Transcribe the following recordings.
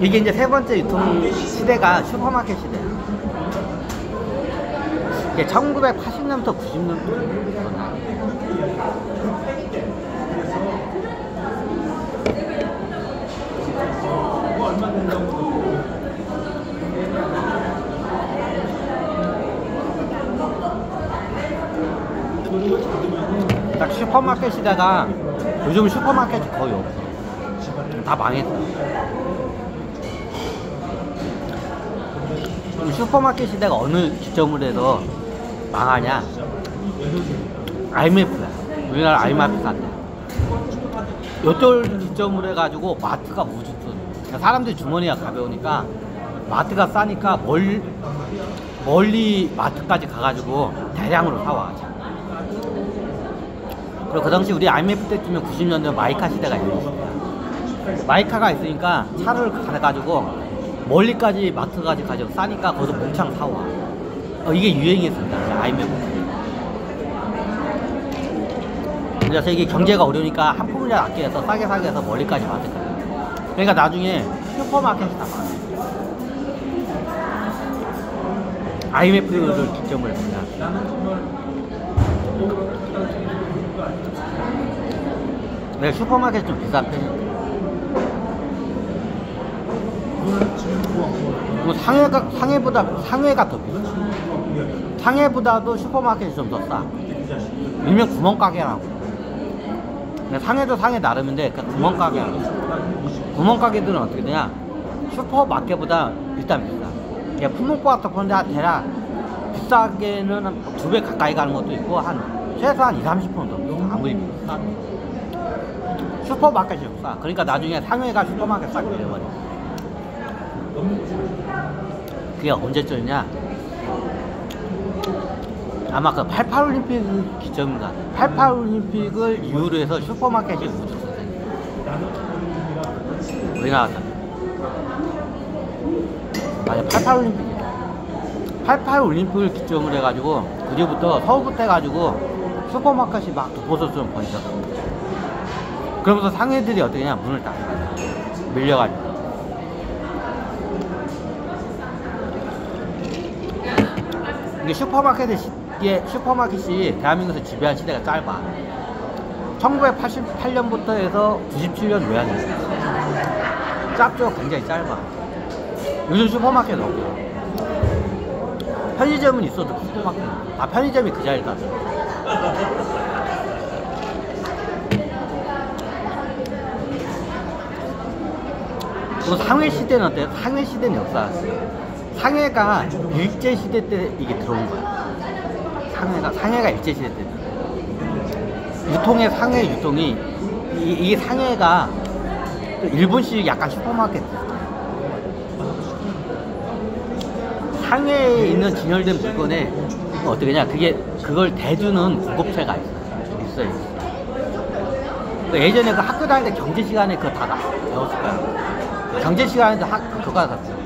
이게 이제 세 번째 유통 시대가 슈퍼마켓 시대야. 이게 1980년부터 90년도. 딱 슈퍼마켓 시대가 요즘 슈퍼마켓이 거의 없어. 다 망했어. 슈퍼마켓 시대가 어느 기점으로 해서 망하냐? IMF야. 우리나라 IMF 같아. 요걸 기점으로 해가지고 마트가 우주선. 그러니까 사람들이 주머니가 가벼우니까 마트가 싸니까 멀리 마트까지 가가지고 대량으로 사와. 그리고 그 당시 우리 IMF 때쯤에 90년대 마이카 시대가 있는 시대야. 마이카가 있으니까 차를 가가지고 멀리까지 마트까지 가지고 싸니까 거기서 몽창 사와. 이게 유행이었습니다. IMF. 그래서 이게 경제가 어려우니까 한 푼을 아껴서 싸게 해서 멀리까지 마트까지. 그러니까 나중에 슈퍼마켓이 다 많아. IMF를 기점을 합니다. 네, 슈퍼마켓이 좀 비싼 편이에요. 상해가 더 비싸. 상해보다도 슈퍼마켓이 좀 더 싸. 일명 구멍가게라고. 상해도 상해 나름인데 그 구멍가게라고. 구멍가게들은 어떻게 되냐? 슈퍼마켓보다 일단 비싸. 품목과 같은 건데 대략 비싸게는 한 2배 가까이 가는 것도 있고 최소한 20-30% 더 비싸. 아무리 비싸. 슈퍼마켓이 싸. 그러니까 나중에 상해가 슈퍼마켓 싸게 되어버려. 그게 언제쯤이냐? 아마 그 88올림픽 기점인가? 88올림픽을 이유로 해서 슈퍼마켓이 우주선. 우리나라 맞아, 88올림픽이다. 88올림픽을 기점으로 해가지고 그제부터 서울부터 해가지고 슈퍼마켓이 막 도보소처럼 번졌어. 그러면서 상해들이 어떻게냐? 문을 닫아. 밀려가지고. 이게 슈퍼마켓이 대한민국에서 지배한 시대가 짧아. 1988년부터 해서 97년 외환위기. 짧죠? 굉장히 짧아. 요즘 슈퍼마켓은 없고요. 편의점은 있어도 슈퍼마켓. 편의점이 그 자리에 닫아. 그리고 상해 시대는 어때요? 상해 시대는 역사가 있어요. 상해가 일제시대 때 이게 들어온 거야. 상해가 일제시대 때. 상해 유통이, 이게 상해가 일본식 약간 슈퍼마켓. 상해에 있는 진열된 물건에 어떻게냐? 그걸 대주는 공급체가 있어요. 예전에 그 학교 다닐 때 경제 시간에 그거 다 배웠을 거야. 경제 시간에도 그거 다 배웠어.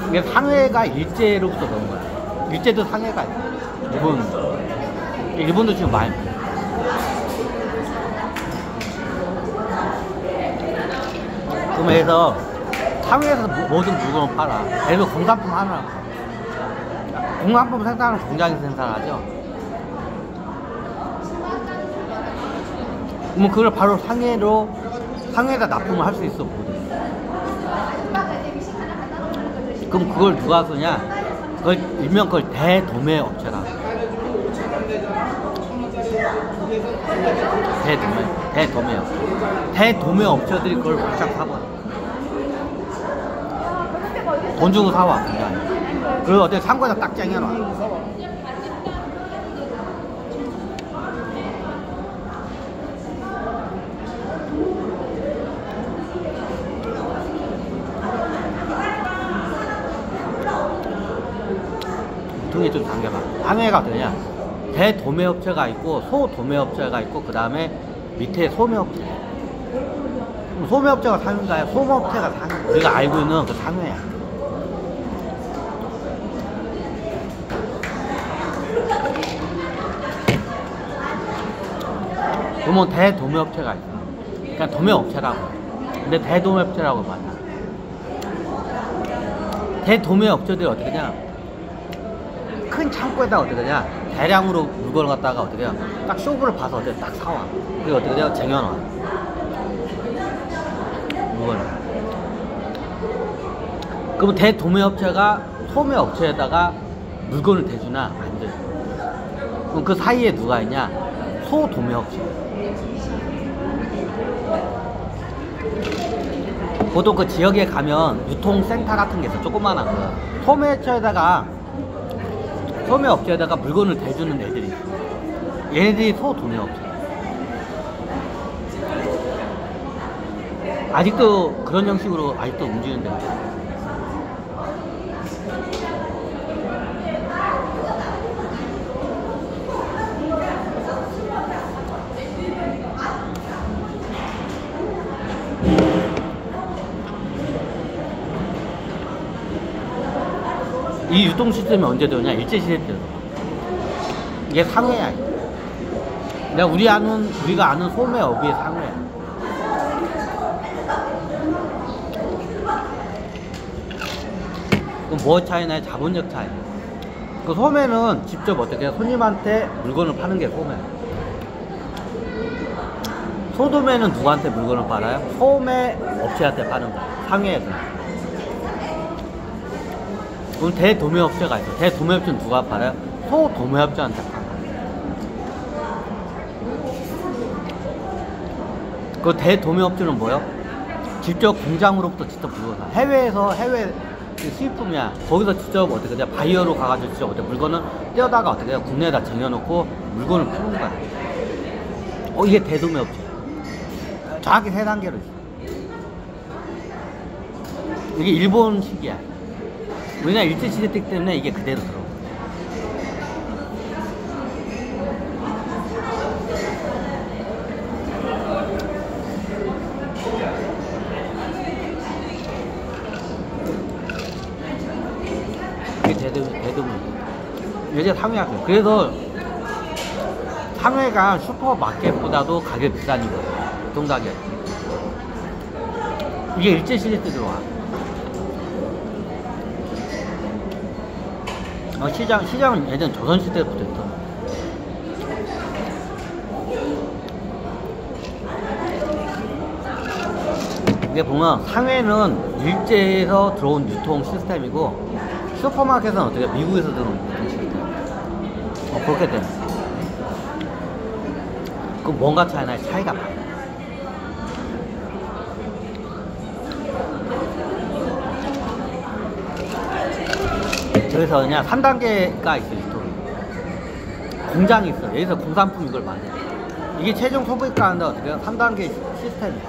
이게 상해가 일제로부터 나온 거야. 일제도 상해가 있어. 일본도 지금 많이. 그래서 상해에서 모든 물건을 팔아. 예를 들어 공산품 하나. 공산품 생산하는 공장에서 생산하죠. 그러면 그걸 바로 상해에다 납품을 할 수 있어. 그럼 그걸 누가 쓰냐? 일명 그걸 대도매 업체라. 대도매 업체. 대도매 업체들이 그걸 막상 사버려. 돈 주고 사와. 그리고 어떻게 상고에다 딱 쟁여놔. 유통이 좀 단계가. 상해가 어떠냐? 대도매업체가 있고 소도매업체가 있고 그 다음에 밑에 소매업체. 소매업체가 상해인가요? 소매업체가 상해. 우리가 알고 있는 그 상해야. 그러면 대도매업체가 있어. 그냥 도매업체라고. 근데 대도매업체라고 맞아. 대도매업체들이 어떻게 하냐? 큰 창고에다 어떻게 하냐? 대량으로 물건을 갖다가 어떻게 해요? 딱 쇼부를 봐서 어떻게 딱 사와. 그리고 어떻게 돼요? 쟁여놔. 물건을. 그럼 대도매업체가 소매업체에다가 물건을 대주나 안 돼. 그럼 그 사이에 누가 있냐? 소도매업체. 보통 그 지역에 가면 유통센터 같은 게 있어. 조그만한 거. 소매업체에다가 물건을 대주는 애들이 있어. 얘네들이 소도매업체. 아직도 그런 형식으로 아직도 움직이는데. 이 유통 시스템이 언제 되냐? 일제시대 때. 이게 상회야. 우리가 아는 소매업의 상회야. 그럼 뭐 차이나? 자본적 차이. 그 소매는 직접 어떻게 해? 손님한테 물건을 파는 게 소매. 소도매는 누구한테 물건을 팔아요? 소매 업체한테 파는 거야. 상회에서. 그럼 대도매업체가 있어. 대도매업체는 누가 팔아요? 소도매업체한테 팔아요. 그 대도매업체는 뭐예요? 직접 공장으로부터 직접 물건을 사. 해외 그 수입품이야. 거기서 직접 어떻게 돼? 바이어로 가가지고 직접 어떻게 물건을 떼어다가 어떻게 해? 국내에다 쟁여놓고 물건을 파는 거야. 이게 대도매업체. 정확히 3단계로 있어. 이게 일본식이야. 우리나라 일제시대 때문에 이게 그대로 들어. 이게 대도매. 이제 상회학교. 그래서 상회가 슈퍼마켓보다도 가격이 비싼 이거예요. 유통가격. 이게 일제시대 때 들어와. 시장은 예전 조선시대부터 있어. 이게 보면 상회는 일제에서 들어온 유통 시스템이고 슈퍼마켓은 어떻게 미국에서 들어온 유통 시스템. 그렇게 돼. 그 뭔가 차이가 많아. 그래서 그냥 3단계가 있어. 유통이. 공장이 있어. 여기서 공산품 이걸 만들어. 이게 최종 소비가 하는데 어떻게 해요? 3단계 시스템이야.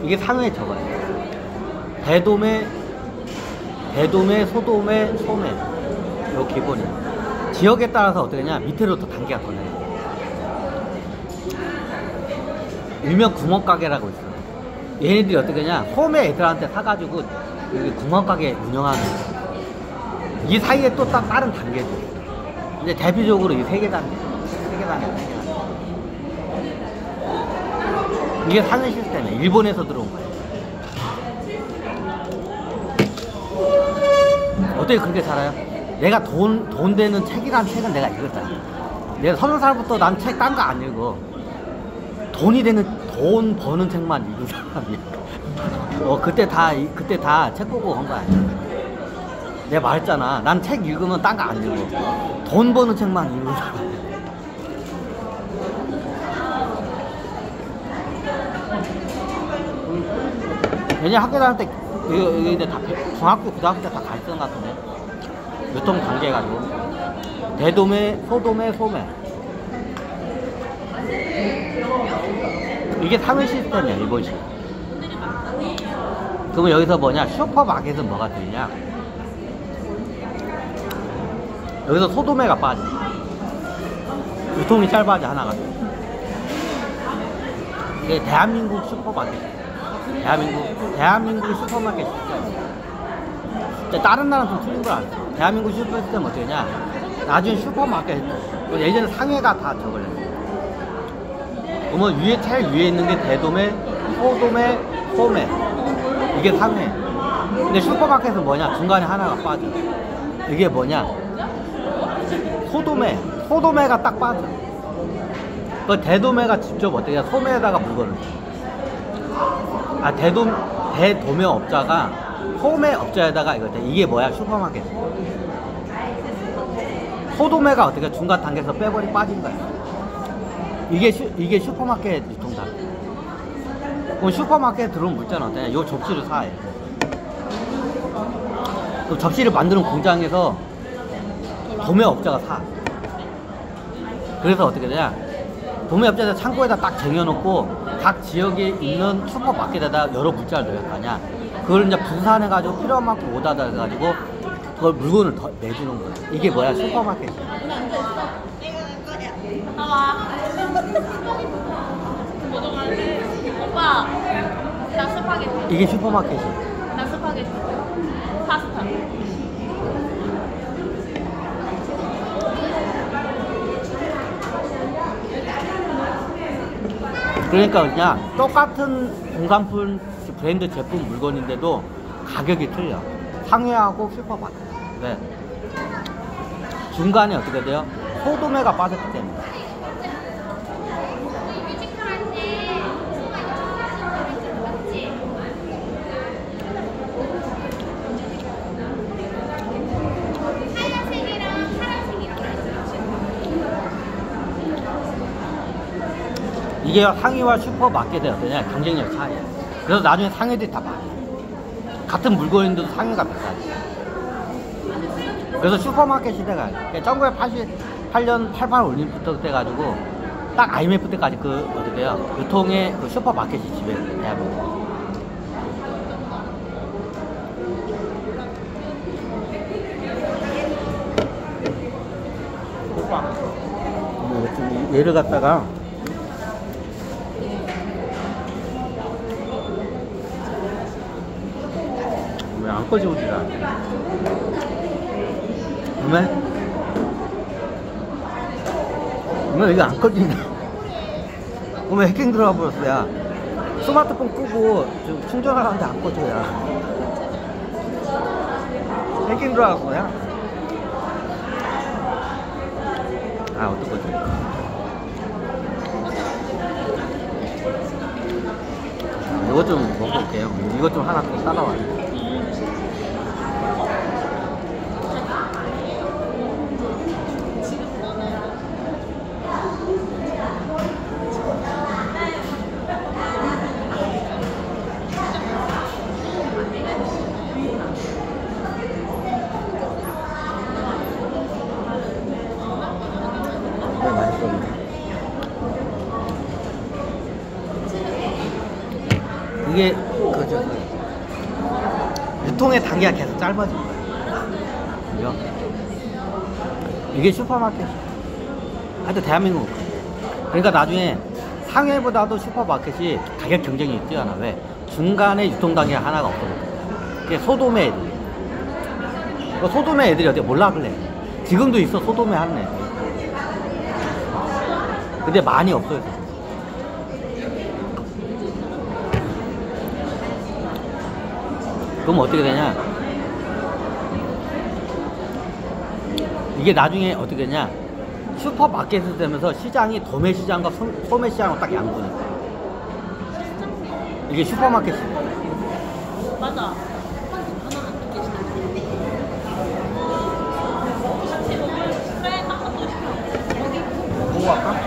이게 상회에 적어요. 대도매, 소도매, 소매. 이거 기본이야. 지역에 따라서 어떻게 하냐? 밑으로 또 단계가 더 나요. 일명 구멍가게라고 있어. 얘네들이 어떻게 하냐? 소매 애들한테 사가지고 여기 구멍가게 운영하는 거야. 이 사이에 또 다른 단계도 있어. 이제 대표적으로 이 3개 단계. 이게 상회 시스템이야. 일본에서 들어온 거야. 어떻게 그렇게 살아요? 내가 돈 되는 책이란 책은 내가 읽었잖아. 내가 30살부터 난 책 딴 거 안 읽어. 돈 버는 책만 읽은 사람이야. 그때 다 책 보고 한 거야. 내가 말했잖아. 난 책 읽으면 딴 거 안 읽어. 돈 버는 책만 읽는 사람. 얘네 학교 다닐 때, 여기 이제 다 중학교, 고등학교 때 다 가르치는 것 같은데. 유통 단계 해가지고. 대도매, 소도매, 소매. 이게 상회 시스템이야, 일본식. 그러면 여기서 뭐냐? 슈퍼마켓은 뭐가 되냐? 여기서 소도매가 빠져. 유통이 짧아져, 하나가. 이게 대한민국 슈퍼마켓. 대한민국 슈퍼마켓 시스템. 다른 나라는 좀 틀린 걸 알아. 대한민국 슈퍼 시스템은 어떻게 냐? 나중에 슈퍼마켓. 예전에 상회가 다 저걸 했어. 그러면 위에 제일 위에 있는 게 대도매, 소도매, 소매. 이게 상해. 근데 슈퍼마켓은 뭐냐? 중간에 하나가 빠져. 이게 뭐냐? 소도매. 소도매가 딱 빠져. 그 대도매가 직접 어떻게 해? 소매에다가 물건을 대도매 업자가 소매 업자에다가 이게 뭐야? 슈퍼마켓. 소도매가 어떻게 중간 단계에서 빼버리 빠진 거야. 이게 슈퍼마켓 유통단. 그럼 슈퍼마켓에 들어온 물자는 어떠냐? 요 접시를 사해. 또 접시를 만드는 공장에서 도매 업자가 사. 그래서 어떻게 되냐? 도매 업자에서 창고에다 딱 쟁여놓고 각 지역에 있는 슈퍼마켓에다 여러 물자를 넣을 거 아니야. 그걸 이제 분산해가지고 필요한 만큼 오다다 해가지고 그걸 물건을 더 내주는 거야. 이게 뭐야? 슈퍼마켓이야. 오빠, 나 스파게티. 이게 슈퍼마켓이야. 나 스파게티. 파스타. 그러니까 그냥 똑같은 공산품 브랜드 제품 물건인데도 가격이 틀려. 상해하고 슈퍼마켓. 네. 중간에 어떻게 돼요? 소도매가 빠졌기 때문에. 이게 상위와 슈퍼마켓의 어떠냐? 경쟁력 차이야. 그래서 나중에 상해들이 다 많아. 같은 물건인데도 상해가 비싸지. 그래서 슈퍼마켓 시대가 1988년 88 올림픽부터 그때 가지고 딱 IMF 때까지 그 어떻게 해요? 유통의 그 슈퍼마켓이 지배해야 돼요. 얘를 갖다가 왜 안 꺼지오지가? 왜 이거 안 꺼지냐? 왜 해킹 들어가 버렸어? 야, 스마트폰 끄고 좀 충전하는데 안 꺼져. 야, 해킹 들어갔어. 야, 아 어떡하지? 이거 좀 먹고 올게요. 이거 좀 하나 더 따라와. 네, 맛있어. 이게 그죠? 유통의 단계가 계속 짧아진 거야. 그죠? 이게 슈퍼마켓. 하여튼 대한민국. 그러니까 나중에 상해보다도 슈퍼마켓이 가격 경쟁이 뛰어나. 왜? 중간에 유통 단계가 하나가 없거든. 그게 소도매 애들. 그 소도매 애들이 어디 몰라 그래. 지금도 있어 소도매 하는 애들. 근데 많이 없어요. 그럼 어떻게 되냐? 이게 나중에 어떻게 되냐? 슈퍼마켓이 되면서 시장이 도매 시장과 소매 시장으로 딱 양분이 돼. 이게 슈퍼마켓이야. 맞아. 뭐 할까?